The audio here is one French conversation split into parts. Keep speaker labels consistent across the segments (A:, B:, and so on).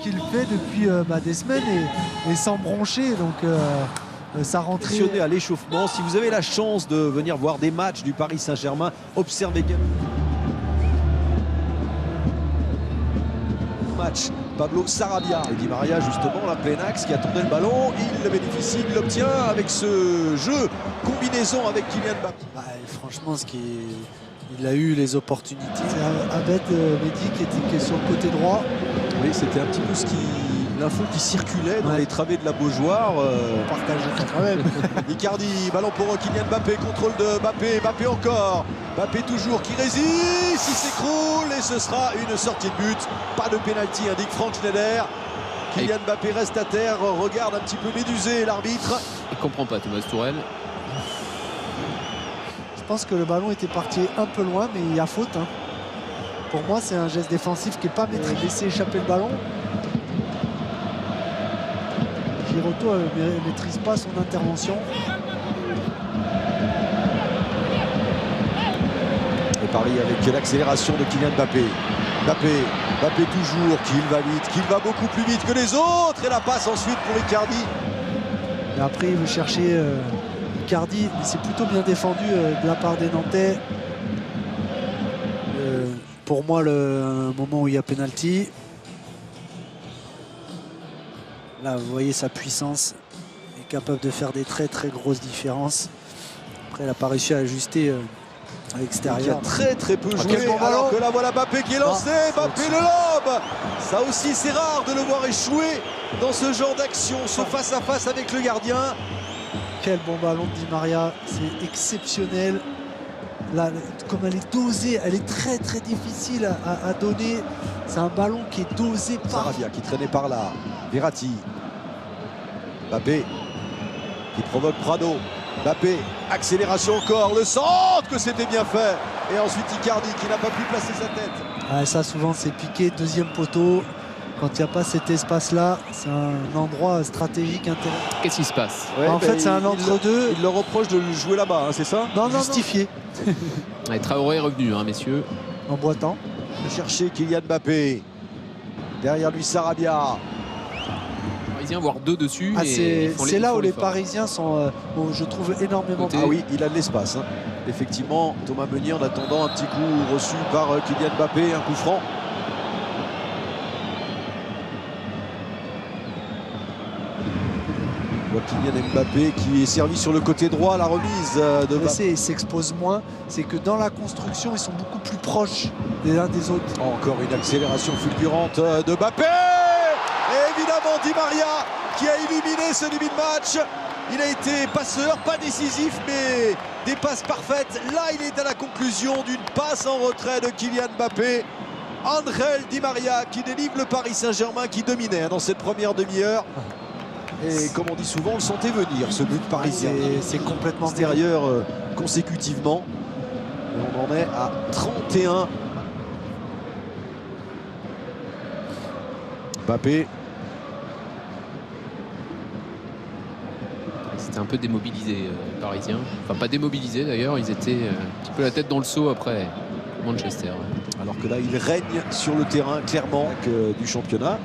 A: qu'il fait depuis des semaines et sans broncher. Donc ça rentrait
B: à l'échauffement. Si vous avez la chance de venir voir des matchs du Paris Saint-Germain, observez match Pablo Sarabia et Di Maria justement la plein axe qui attendait le ballon, il le bénéficie, il l'obtient avec ce jeu combinaison avec Kylian Mbappé.
A: Franchement il a eu les opportunités. C'est Abed Mehdi qui est sur le côté droit.
B: Oui, c'était un petit peu l'info qui circulait dans les travées de la Beaujoire.
A: Partagé quand même.
B: Icardi, ballon pour Kylian Mbappé, contrôle de Mbappé, Mbappé encore. Mbappé toujours qui résiste, il s'écroule et ce sera une sortie de but. Pas de pénalty, indique Franck Schneider. Kylian Mbappé reste à terre, regarde un petit peu médusé l'arbitre.
C: Il comprend pas Thomas Tourelle.
A: Je pense que le ballon était parti un peu loin, mais il y a faute. Pour moi, c'est un geste défensif qui n'est pas maîtrisé. Laisser échapper le ballon. Giroto ne maîtrise pas son intervention.
B: Et Paris avec l'accélération de Kylian Mbappé. Mbappé toujours, qu'il va vite, qu'il va beaucoup plus vite que les autres. Et la passe ensuite pour Icardi.
A: Et après, il veut chercher Icardi, mais c'est plutôt bien défendu de la part des Nantais. Pour moi, un moment où il y a pénalty. Là, vous voyez sa puissance. Il est capable de faire des très très grosses différences. Après, il n'a pas réussi à ajuster à l'extérieur.
B: Il a très peu joué. Alors que là, voilà Mbappé qui est lancé. Mbappé le lobe. Ça aussi, c'est rare de le voir échouer dans ce genre d'action, ce face-à-face avec le gardien.
A: Quel bon ballon de Di Maria. C'est exceptionnel. Là, comme elle est dosée, elle est très très difficile à donner. C'est un ballon qui est dosé par
B: Sarabia qui traînait par là. Verratti. Mbappé qui provoque Prado. Mbappé, accélération encore. Le centre que c'était bien fait. Et ensuite Icardi qui n'a pas pu placer sa tête.
A: Ça souvent c'est piqué, deuxième poteau. Quand il n'y a pas cet espace-là, c'est un endroit stratégique intéressant.
C: Qu'est-ce qui se passe?
A: En fait, c'est un entre-deux.
B: Il leur reproche de le jouer là-bas, c'est ça?
A: Non, justifié.
C: Traoré est revenu, messieurs.
A: En boitant.
B: De chercher Kylian Mbappé. Derrière lui, Sarabia.
C: Parisien, voire deux dessus.
A: C'est là où les Parisiens sont, je trouve, énormément.
B: Ah oui, il a de l'espace. Effectivement, Thomas Meunier en attendant un petit coup reçu par Kylian Mbappé, un coup franc. Kylian Mbappé qui est servi sur le côté droit, la remise de Mbappé.
A: Il s'expose moins, c'est que dans la construction, ils sont beaucoup plus proches les uns des autres.
B: Encore une accélération fulgurante de Mbappé. Et évidemment Di Maria qui a illuminé ce début de match. Il a été passeur, pas décisif, mais des passes parfaites. Là, il est à la conclusion d'une passe en retrait de Kylian Mbappé. Ángel Di Maria qui délivre le Paris Saint-Germain qui dominait dans cette première demi-heure. Et comme on dit souvent, on le sentait venir, ce but parisien.
A: C'est complètement
B: extérieur consécutivement. Et on en est à 31. Mbappé.
C: C'était un peu démobilisé, Parisien. Enfin, pas démobilisé d'ailleurs, ils étaient un petit peu la tête dans le seau après Manchester.
B: Alors que là, il règne sur le terrain, clairement, du championnat.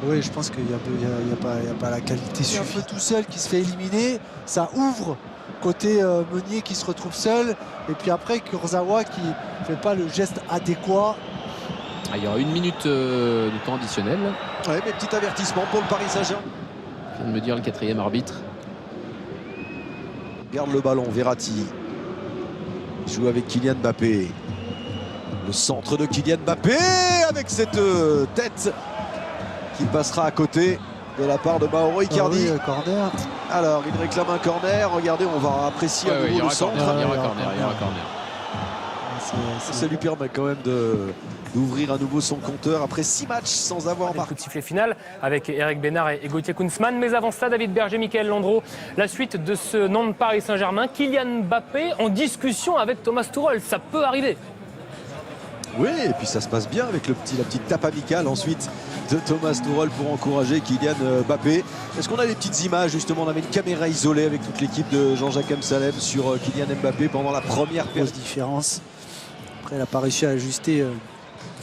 A: Oui, je pense qu'il n'y a pas la qualité suffisante. Un peu tout seul qui se fait éliminer, ça ouvre côté Meunier qui se retrouve seul. Et puis après, Kurzawa qui ne fait pas le geste adéquat.
C: Il y aura 1 minute de temps additionnel.
B: Ouais, mais petit avertissement pour le Paris Saint-Germain.
C: Je viens de me dire le 4e arbitre.
B: Garde le ballon, Verratti. Il joue avec Kylian Mbappé. Le centre de Kylian Mbappé avec cette tête qui passera à côté de la part de Mauro Icardi.
A: Oui, corner.
B: Alors, il réclame un corner. Regardez, on va apprécier à nouveau le centre.
C: Il y aura corner.
B: Ça lui permet quand même d'ouvrir à nouveau son compteur après 6 matchs sans avoir marqué.
D: Coup de sifflet final avec Eric Bénard et Gauthier Kunzmann. Mais avant cela, David Berger, Mickaël Landreau, la suite de ce Nantes Paris Saint-Germain. Kylian Mbappé en discussion avec Thomas Tuchel. Ça peut arriver.
B: Oui, et puis ça se passe bien avec la petite tape amicale ensuite de Thomas Tuchel pour encourager Kylian Mbappé. Est-ce qu'on a des petites images justement? On avait une caméra isolée avec toute l'équipe de Jean-Jacques Amsalem sur Kylian Mbappé pendant la première période.
A: Grosse différence. Après, il n'a pas réussi à ajuster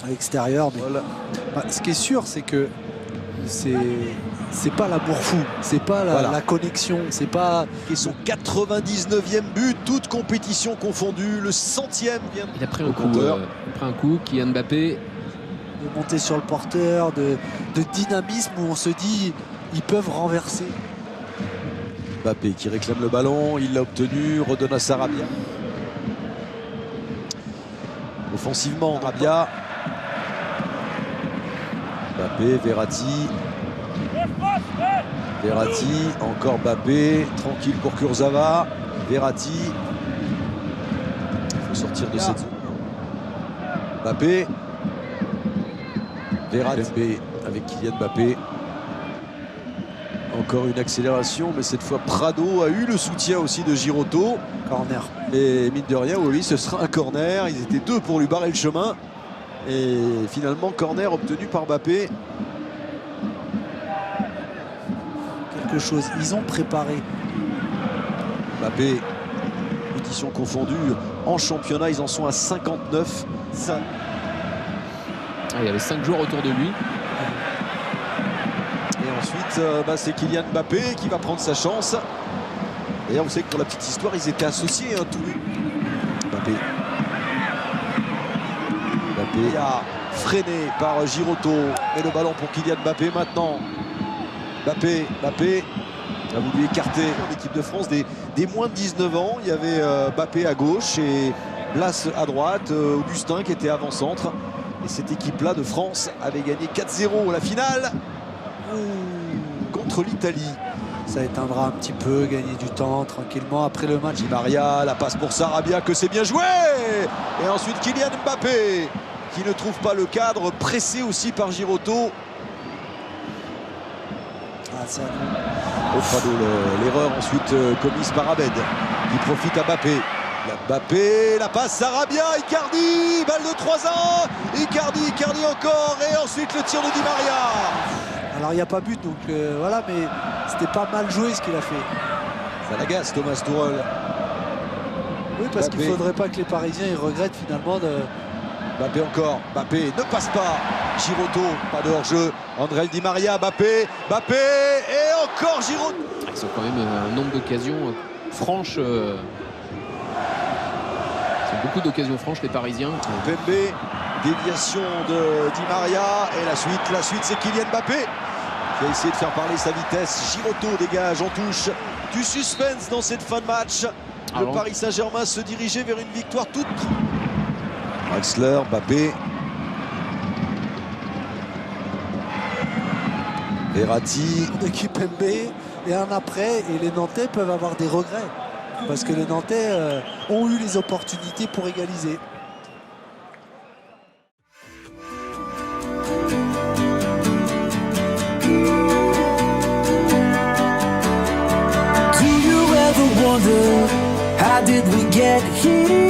A: à l'extérieur. Mais...
B: Voilà.
A: Ce qui est sûr, c'est que c'est pas l'amour fou, c'est pas la connexion, c'est pas...
B: Et son 99e but, toute compétition confondue, le 100e vient.
C: Il a pris un coup, Kylian Mbappé.
A: De monter sur le porteur, de dynamisme où on se dit ils peuvent renverser.
B: Mbappé qui réclame le ballon, il l'a obtenu, redonne à Sarabia. Offensivement, Sarabia. Mbappé, Verratti. Verratti, encore Mbappé, tranquille pour Kurzawa. Verratti. Il faut sortir de cette zone. Mbappé. Verratti avec Kylian Mbappé. Encore une accélération, mais cette fois Prado a eu le soutien aussi de Giroto.
A: Corner.
B: Et mine de rien, oui, ce sera un corner. Ils étaient deux pour lui barrer le chemin. Et finalement, corner obtenu par Mbappé.
A: Quelque chose, ils ont préparé.
B: Mbappé, compétition confondue. En championnat, ils en sont à 59. Ça...
C: Il y avait 5 joueurs autour de lui.
B: Et ensuite, c'est Kylian Mbappé qui va prendre sa chance. D'ailleurs, vous savez que pour la petite histoire, ils étaient associés tous les... Mbappé a freiné par Giroto. Et le ballon pour Kylian Mbappé maintenant. Mbappé a voulu écarter l'équipe de France des moins de 19 ans. Il y avait Mbappé à gauche et Blas à droite. Augustin qui était avant-centre. Et cette équipe-là de France avait gagné 4-0 la finale contre l'Italie.
A: Ça éteindra un petit peu, gagner du temps tranquillement après le match.
B: Di Maria, la passe pour Sarabia, que c'est bien joué. Et ensuite Kylian Mbappé qui ne trouve pas le cadre, pressé aussi par Giroto. Au Prado, l'erreur ensuite commise par Abed qui profite à Mbappé. Mbappé, la passe Sarabia, Icardi, balle de 3 ans, Icardi encore, et ensuite le tir de Di Maria.
A: Alors il n'y a pas but, donc voilà, mais c'était pas mal joué ce qu'il a fait.
B: Ça l'agace Thomas Tuchel.
A: Oui, parce qu'il ne faudrait pas que les Parisiens ils regrettent finalement de...
B: Mbappé encore, Mbappé ne passe pas, Giroto, pas de hors-jeu, André Di Maria, Mbappé, et encore Giroto.
C: Ils ont quand même un nombre d'occasions franches. Beaucoup d'occasions franches les Parisiens.
B: Pembe, déviation de Di Maria et la suite c'est Kylian Mbappé qui a essayé de faire parler sa vitesse. Giroto dégage en touche, du suspense dans cette fin de match. Le Paris Saint-Germain se dirigeait vers une victoire toute. Draxler, Mbappé, Verratti,
A: L'équipe Pembe et un après, et les Nantais peuvent avoir des regrets. Parce que les Nantais ont eu les opportunités pour égaliser.
E: Do you ever wonder how did we get here?